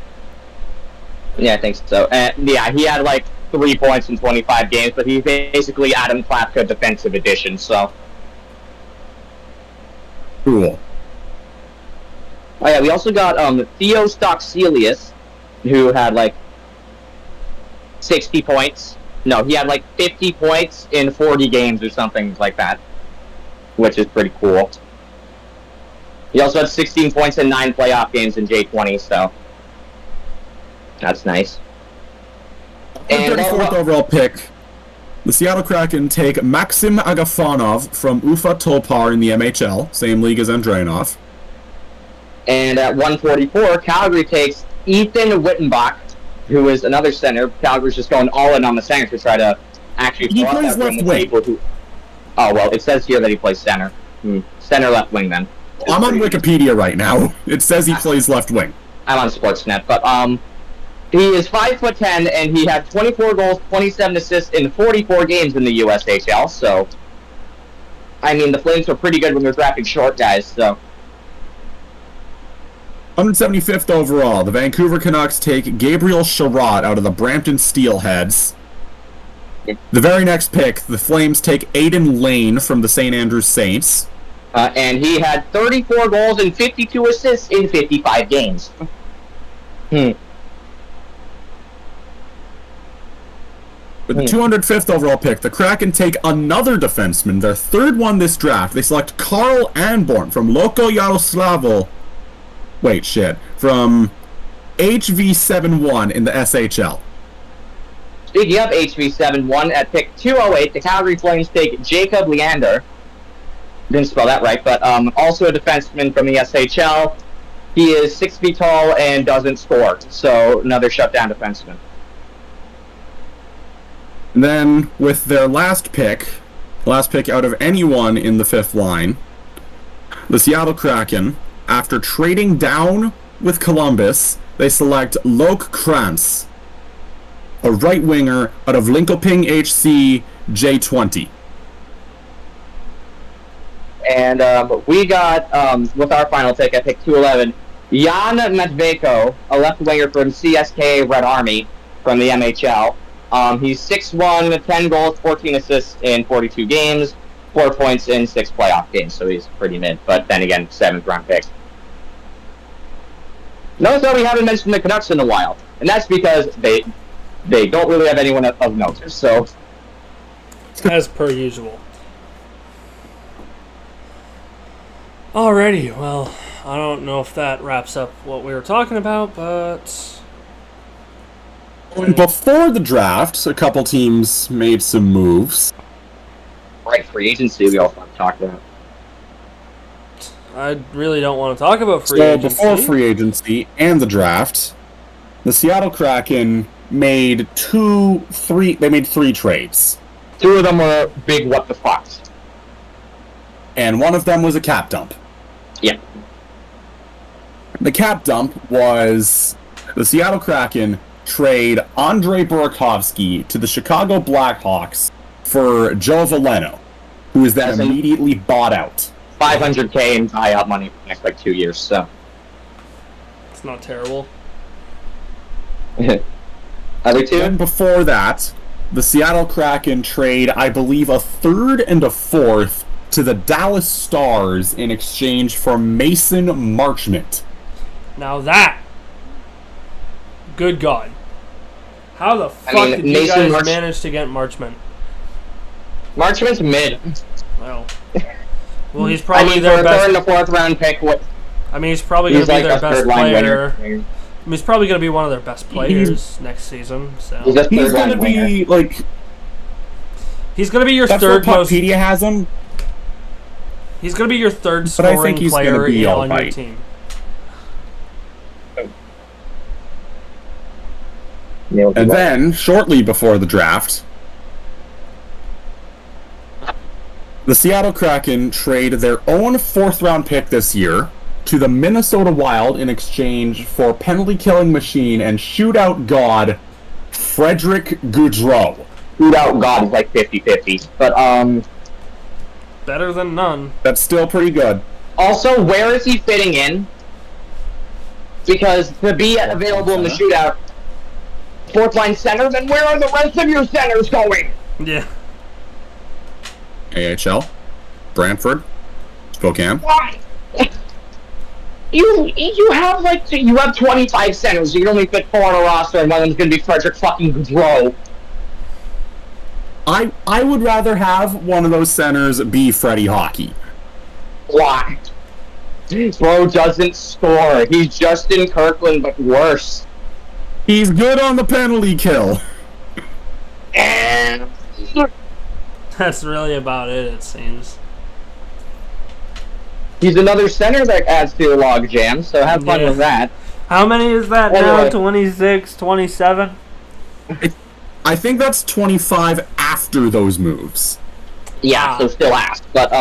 C: Yeah, I think so. And yeah, he had 3 points in 25 games, but he's basically Adam Klapka defensive edition, so.
A: Cool.
C: Oh yeah, we also got Theo Stockselius, who had 60 points. No, he had 50 points in 40 games or something like that, which is pretty cool. He also had 16 points in 9 playoff games in J20, so that's nice.
A: And 34th overall pick, the Seattle Kraken take Maxim Agafonov from Ufa Topar in the MHL, same league as Andreanov.
C: And at 144, Calgary takes Ethan Wittenbach, who is another center. Calgary's just going all in on the center to try to actually
A: He
C: throw out
A: plays
C: that win
A: left
C: with people who. Oh well, it says here that he plays center. Center left wing then.
A: I'm on Wikipedia right now. It says he plays left wing.
C: I'm on Sportsnet, but he is 5'10", and he had 24 goals, 27 assists in 44 games in the USHL. So, I mean, the Flames were pretty good when they're drafting short guys. So,
A: 175th overall, the Vancouver Canucks take Gabriel Sherratt out of the Brampton Steelheads. The very next pick, the Flames take Aiden Lane from the St. Andrews Saints.
C: And he had 34 goals and 52 assists in 55 games.
A: With the 205th overall pick, the Kraken take another defenseman, their 3rd one this draft. They select Carl Anborn from Loko Yaroslavo. Wait, shit. From HV71 in the SHL.
C: Speaking of HV71, at pick 208, the Calgary Flames take Jacob Leander. Didn't spell that right, but also a defenseman from the SHL. He is 6 feet tall and doesn't score, so another shutdown defenseman.
A: And then, with their last pick out of anyone in the 5th line, the Seattle Kraken, after trading down with Columbus, they select Loke Krantz, a right winger out of Linkoping HC J20.
C: And we got, with our final pick at pick 211, Jan Medvedko, a left winger from CSKA Red Army from the MHL. He's 6'1", 10 goals, 14 assists in 42 games, 4 points in 6 playoff games, so he's pretty mid. But then again, 7th round pick. Notice that we haven't mentioned the Canucks in a while, and that's because they don't really have anyone of note. So,
B: as per usual. Alrighty, well, I don't know if that wraps up what we were talking about, but
A: Before the draft, a couple teams made some moves.
C: Right, free agency we also have to talk about.
B: I really don't want to talk about free agency.
A: Before free agency and the draft, the Seattle Kraken made three trades.
C: 2 of them were big what the fucks.
A: And one of them was a cap dump.
C: Yeah.
A: The cap dump was the Seattle Kraken trade Andrei Burakovsky to the Chicago Blackhawks for Joe Veleno, who is then immediately bought out.
C: $500K in buyout money for the next 2 years, so.
B: It's not terrible.
C: Other 2?
A: Then before that, the Seattle Kraken trade, I believe, a 3rd and a 4th to the Dallas Stars in exchange for Mason Marchment.
B: Now that, good God, how the fuck did you guys manage to get Marchment?
C: Marchment's mid.
B: Well, he's probably their best.
C: 3rd and 4th round pick.
B: He's probably going to be their best player. He's probably going to be one of their best players next season. So
A: he's going to be
B: he's going to be your third most.
A: Wikipedia has him.
B: He's going to be your third scoring player on your team.
A: And then, shortly before the draft, the Seattle Kraken trade their own 4th round pick this year to the Minnesota Wild in exchange for penalty-killing machine and shootout god Frederick Gaudreau.
C: Shootout god is like 50-50, but
B: better than none.
A: That's still pretty good.
C: Also, where is he fitting in? Because to be available in the shootout, 4th line center, then where are the rest of your centers going?
B: Yeah.
A: AHL, Brantford, Spokane.
C: Why? You have 25 centers. You can only fit 4 on a roster, and one of them's gonna be Frederick fucking Gaudreau.
A: I would rather have one of those centers be Freddie Hockey.
C: Why? Bro doesn't score. He's Justin Kirkland, but worse.
A: He's good on the penalty kill.
C: And
B: that's really about it, it seems.
C: He's another center that adds to your log jam, so have fun with that.
B: How many is that now? 26, 27?
A: I think that's 25 after those moves.
C: Yeah, so still asked. But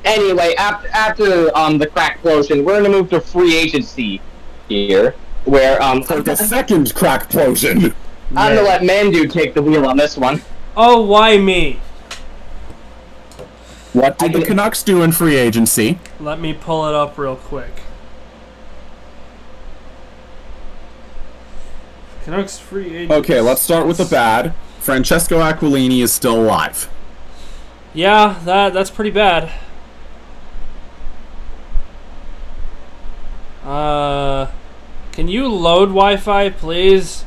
C: anyway, after the crack explosion, we're gonna move to free agency here, where
A: the second crack explosion.
C: I'm gonna let Mandu take the wheel on this one.
B: Oh, why me?
A: What did the Canucks do in free agency?
B: Let me pull it up real quick. Canucks free agency.
A: Okay, let's start with the bad. Francesco Aquilini is still alive.
B: Yeah, that's pretty bad. Can you load Wi-Fi, please?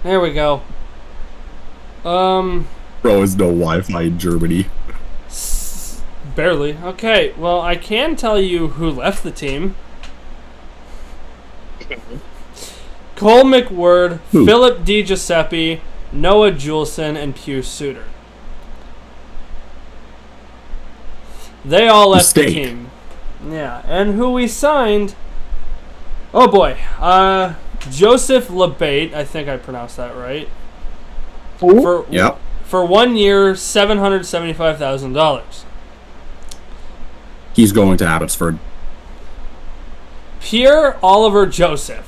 B: There we go.
A: Bro, is no Wi-Fi in Germany.
B: Barely. Okay, well, I can tell you who left the team. Cole McWord, Philip DiGiuseppe, Noah Juleson, and Pius Suter. They all left the team. Yeah, and who we signed... Oh boy. Joseph Labate, I think I pronounced that right. For 1 year, $775,000.
A: He's going to Abbotsford.
B: Pierre Oliver Joseph.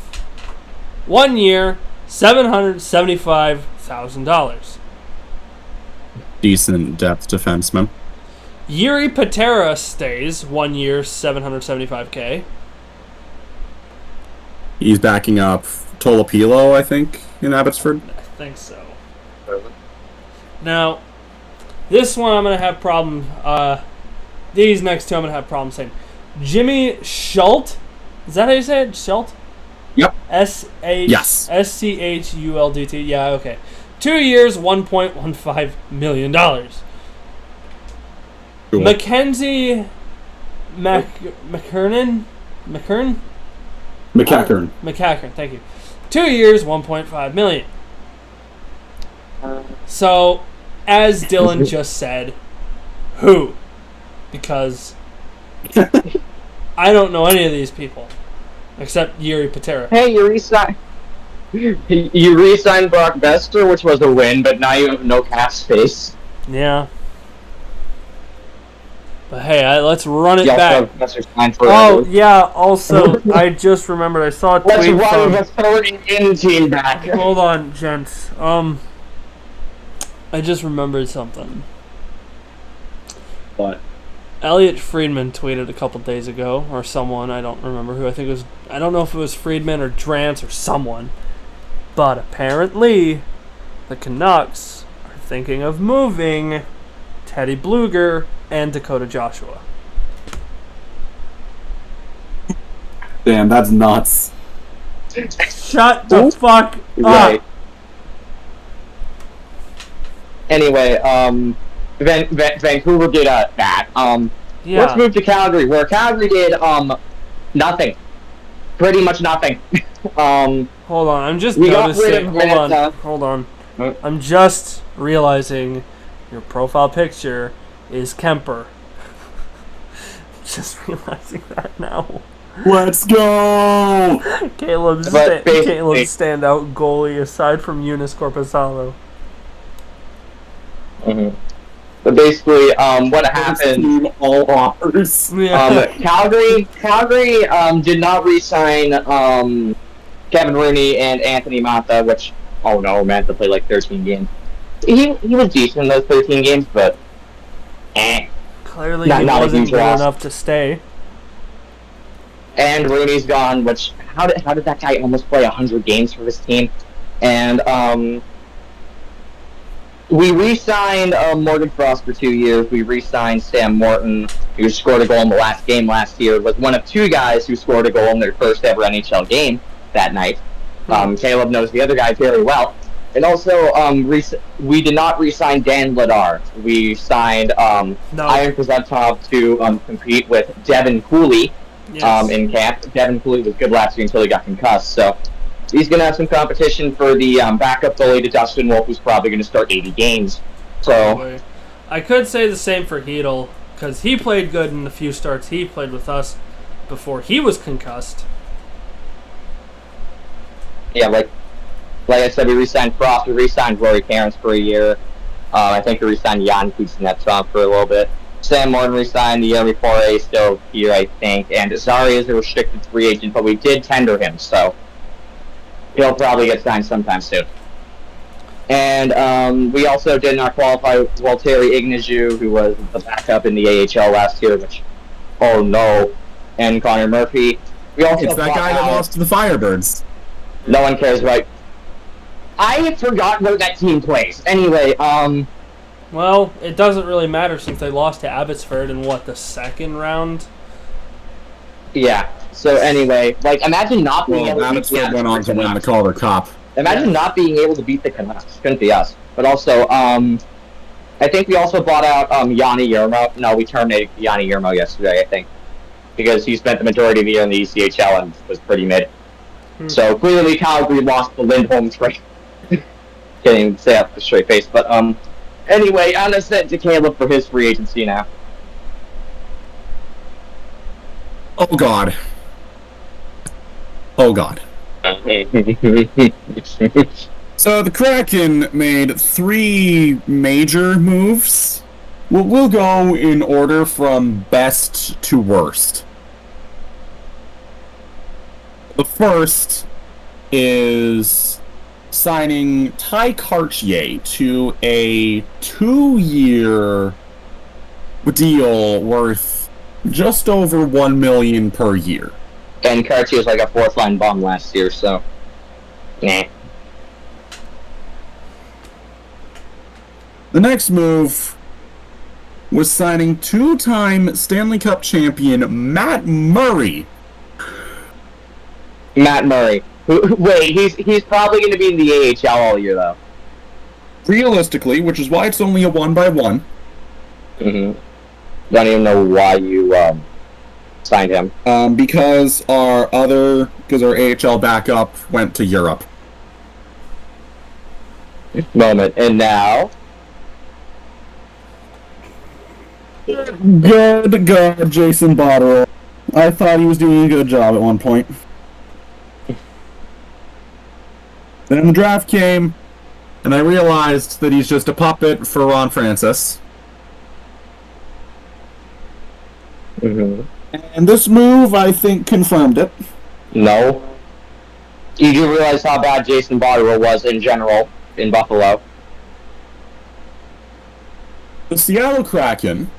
B: 1 year, $775,000.
A: Decent depth defenseman.
B: Yuri Patera stays 1 year, $775K.
A: He's backing up Tolopilo, I think, in Abbotsford.
B: I think so. Now, this one I'm going to have problem. These next two I'm going to have problems saying. Jimmy Schuldt. Is that how you say it? Schuldt?
A: Yep.
B: Yes. SCHULDT. Yeah, okay. 2 years, $1.15 million.
A: Cool.
B: Mackenzie McKernan? McCackern, thank you. 2 years, $1.5 million. So, as Dillon just said, who? Because I don't know any of these people except Yuri Patera.
C: Hey, you re-signed Brock Besser, which was a win, but now you have no cap space.
B: Yeah. But hey, let's run it back. Yeah, also, I just remembered, I saw a tweet from...
C: Let's run the third-in team back.
B: Hold on, gents. I just remembered something.
A: What?
B: Elliot Friedman tweeted a couple days ago, or someone, I don't remember who, I don't know if it was Friedman or Drance or someone, but apparently the Canucks are thinking of moving Teddy Bluger and Dakota Joshua.
A: Damn, that's nuts.
B: Shut the fuck up.
C: Right. Anyway, Vancouver did that.
B: Yeah.
C: Let's move to Calgary, where Calgary did nothing. Pretty much nothing.
B: Hold on, I'm just noticing. Hold on. I'm just realizing your profile picture is Kemper. Just realizing that now.
A: Let's go!
B: Caleb's standout goalie aside from Eunice Corpusalo.
C: Mm-hmm. But basically, what happened?
A: All offers.
B: Yeah.
C: Calgary did not re-sign Kevin Rooney and Anthony Mantha, which Mantha played like 13 games. He was decent in those 13 games, but
B: clearly he wasn't good enough to stay.
C: And Rooney's gone, which how did that guy almost play 100 games for his team? And we re-signed Morgan Frost for 2 years. We re-signed Sam Morton, who scored a goal in the last game last year. Was one of two guys who scored a goal in their first ever NHL game that night. Kaleb knows the other guy very well. And also, we did not re-sign Dan Ladar. We signed Iron Kazatov to compete with Devin Cooley in camp. Devin Cooley was good last year until he got concussed. So he's going to have some competition for the backup goalie to Dustin Wolf, who's probably going to start 80 games. So
B: I could say the same for Hedel, because he played good in the few starts he played with us before he was concussed.
C: Yeah, like I said, we re-signed Frost, we re-signed Rory Cairns for a year. I think we re-signed Jan Kuznetsov for a little bit. Sam Morton re-signed the year before, he's still here, I think. And Zari is a restricted free agent, but we did tender him, so he'll probably get signed sometime soon. And we also did not qualify Walteri Ignazhu, who was the backup in the AHL last year, which, and Connor Murphy. We also
A: it's that guy that lost to the Firebirds.
C: No one cares, right? I forgot where that team plays. Anyway,
B: well, it doesn't really matter since they lost to Abbotsford in, the second round?
C: Yeah. So anyway, imagine not being able to beat the
A: Abbotsford went on to win the Calder Cup.
C: Imagine not being able to beat the Canucks. Couldn't be us. But also, I think we also bought out Yanni Yermo. No, we terminated Yanni Yermo yesterday, I think. Because he spent the majority of the year in the ECHL and was pretty mid. So clearly Calgary lost the Lindholm trade. Can't even say that with a straight face. But anyway, I'm going to send it to Kaleb for his free agency now.
A: Oh, God. Oh, God. So the Kraken made 3 major moves. We'll go in order from best to worst. The first is signing Ty Cartier to a 2-year deal worth just over $1 million per year.
C: And Cartier was like a 4th-line bum last year, so nah.
A: The next move was signing 2-time Stanley Cup champion Matt Murray.
C: Matt Murray. Wait, he's probably going to be in the AHL all year, though.
A: Realistically, which is why it's only a 1-by-1.
C: Mm-hmm. Don't even know why you signed him?
A: Because our AHL backup went to Europe.
C: Moment. And now?
A: Good God, Jason Botterill. I thought he was doing a good job at one point. Then the draft came, and I realized that he's just a puppet for Ron Francis.
C: Mm-hmm.
A: And this move, I think, confirmed it.
C: No. You do realize how bad Jason Botterill was in general in Buffalo?
A: The Seattle Kraken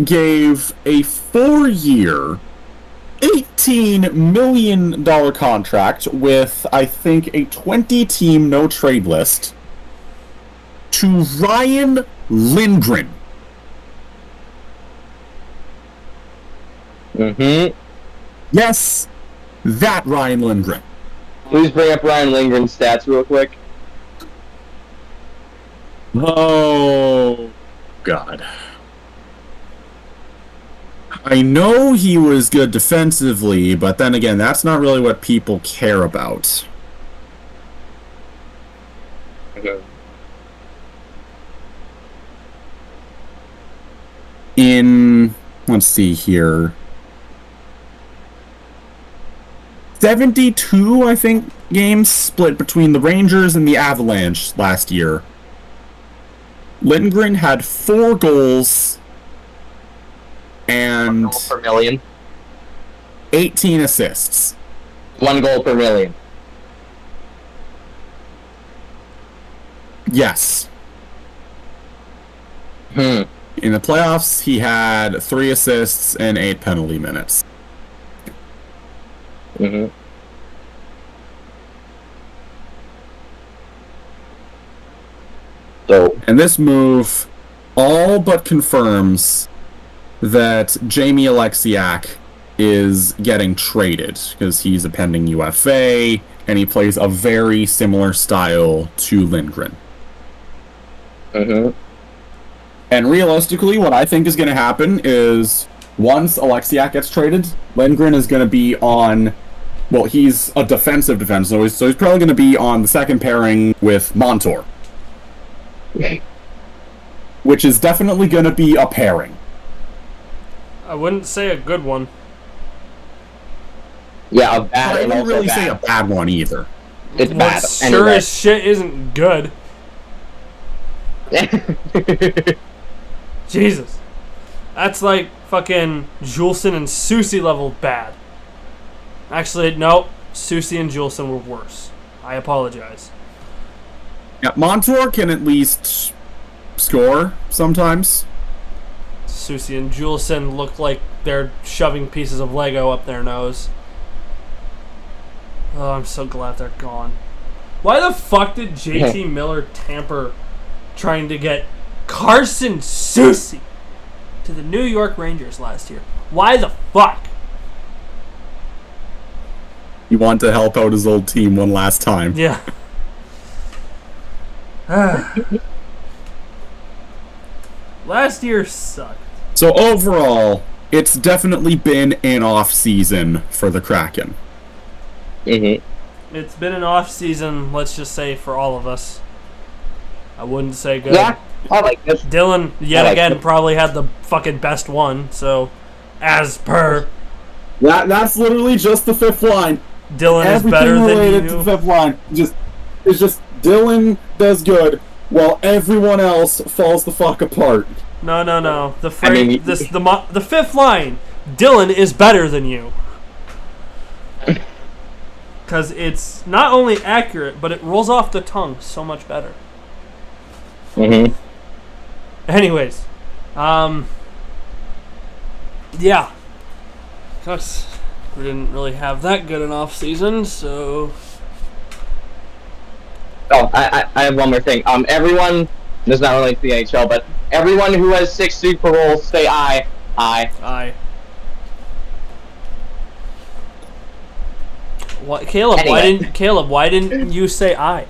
A: gave a 4-year, $18 million contract with, I think, a 20-team no-trade list to Ryan Lindgren.
C: Mm-hmm.
A: Yes, that Ryan Lindgren.
C: Please bring up Ryan Lindgren's stats real quick.
A: Oh, God. I know he was good defensively, but then again, that's not really what people care about.
C: Okay.
A: Let's see here. 72, I think, games split between the Rangers and the Avalanche last year. Lindgren had 4 goals and
C: 1 goal per million.
A: 18 assists.
C: 1 goal per million.
A: Yes.
C: Hmm.
A: In the playoffs, he had 3 assists and 8 penalty minutes.
C: Mm-hmm. So,
A: And this move all but confirms that Jamie Alexiak is getting traded because he's a pending UFA and he plays a very similar style to Lindgren.
C: mm-hmm.
A: And realistically, what I think is going to happen is once Alexiak gets traded, Lindgren is going to be on... Well, he's a defensive defenseman, so he's probably going to be on the second pairing with Montour. Which is definitely going to be a pairing.
B: I wouldn't say a good one.
C: Yeah, a bad
A: I
C: and
A: wouldn't
C: also
A: really
C: bad.
A: say a bad one either.
C: It's
B: What
C: bad.
B: sure
C: Anyway.
B: as shit isn't good. Jesus. That's like fucking Juleson and Susie level bad. Actually, no. Susie and Juleson were worse. I apologize.
A: Yeah, Montour can at least score sometimes.
B: Susie and Juleson look like they're shoving pieces of Lego up their nose. Oh, I'm so glad they're gone. Why the fuck did JT Miller tamper trying to get Carson Susie to the New York Rangers last year? Why the fuck?
A: He wanted to help out his old team one last time.
B: Yeah. Last year sucked.
A: So overall, it's definitely been an off season for the Kraken.
C: Mm-hmm.
B: It's been an off season, let's just say, for all of us. I wouldn't say good.
C: Yeah, I like this.
B: Dillon, yet
C: I like
B: again,
C: it.
B: probably had the fucking best one, so as per,
A: That's literally just the fifth line.
B: Dillon is
A: Everything
B: better
A: related
B: than
A: to the
B: you.
A: fifth line. It's just Dillon does good while everyone else falls the fuck apart.
B: No. The
C: mean,
B: the fifth line, Dillon is better than you. Because it's not only accurate, but it rolls off the tongue so much better.
C: Mm-hmm.
B: Anyways, yeah. Canucks, we didn't really have that good an off season, so
C: Oh, I have one more thing. Everyone, this is not related to the NHL, but everyone who has 6 Super Bowls, say aye.
B: aye. What, Caleb?
C: Anyway.
B: Why didn't you say aye?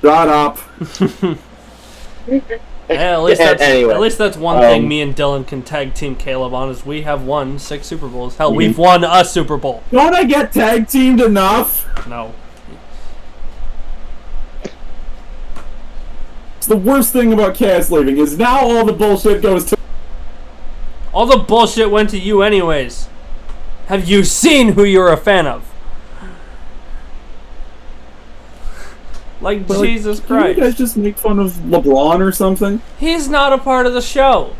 A: Shut up.
B: Yeah, at least that's one
C: Anyway,
B: thing me and Dillon can tag team Kaleb on is we have won 6 Super Bowls. Hell, we've won a Super Bowl.
A: Don't I get tag teamed enough?
B: No.
A: It's the worst thing about Cass leaving is now all the bullshit goes to...
B: All the bullshit went to you anyways. Have you seen who you're a fan of? Like,
A: But,
B: Jesus
A: Can
B: Christ.
A: you guys just make fun of LeBron or something?
B: He's not a part of the show.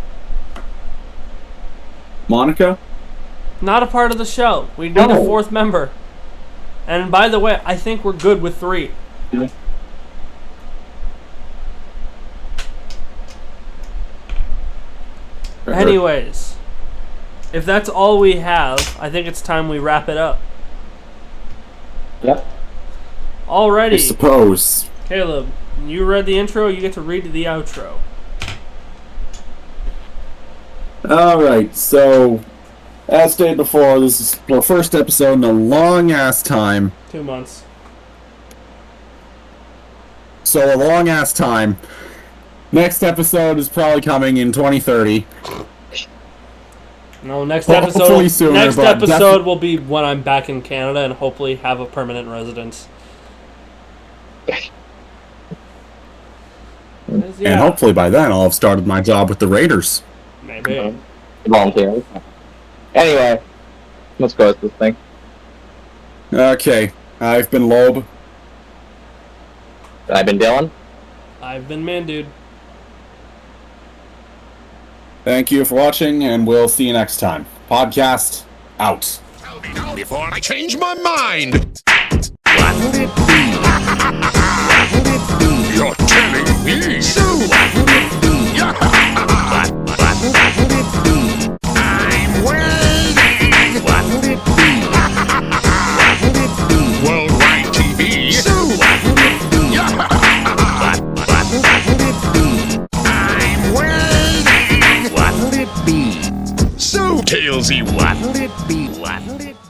A: Monica?
B: Not a part of the show. We need a
C: No.
B: 4th member. And by the way, I think we're good with 3.
A: Yeah.
B: Anyways, if that's all we have, I think it's time we wrap it up.
C: Yep.
A: I
B: Alrighty.
A: suppose.
B: Kaleb, you read the intro, you get to read the outro.
A: Alright, so... As stated before, this is the first episode in a long-ass time.
B: 2 months.
A: So, a long-ass time. Next episode is probably coming in 2030.
B: No, next
A: Hopefully
B: episode.
A: sooner,
B: Next
A: but
B: episode will be when I'm back in Canada and hopefully have a permanent residence.
A: And hopefully by then I'll have started my job with the Raiders.
B: Maybe.
C: Volunteer. Anyway, let's go with this thing.
A: Okay, I've been Loeb.
C: I've been Dillon.
B: I've been Man Dude.
A: Thank you for watching, and we'll see you next time. Podcast out.
D: Tell me now before I change my mind. What would it be? What would it be? You're telling me. So what would it be? What would it be? I'm waiting. What would it be? What would it be? Worldwide TV. So what would it be? What would it be? I'm waiting. What would it be? So Tailsy, what would it be? What would it be?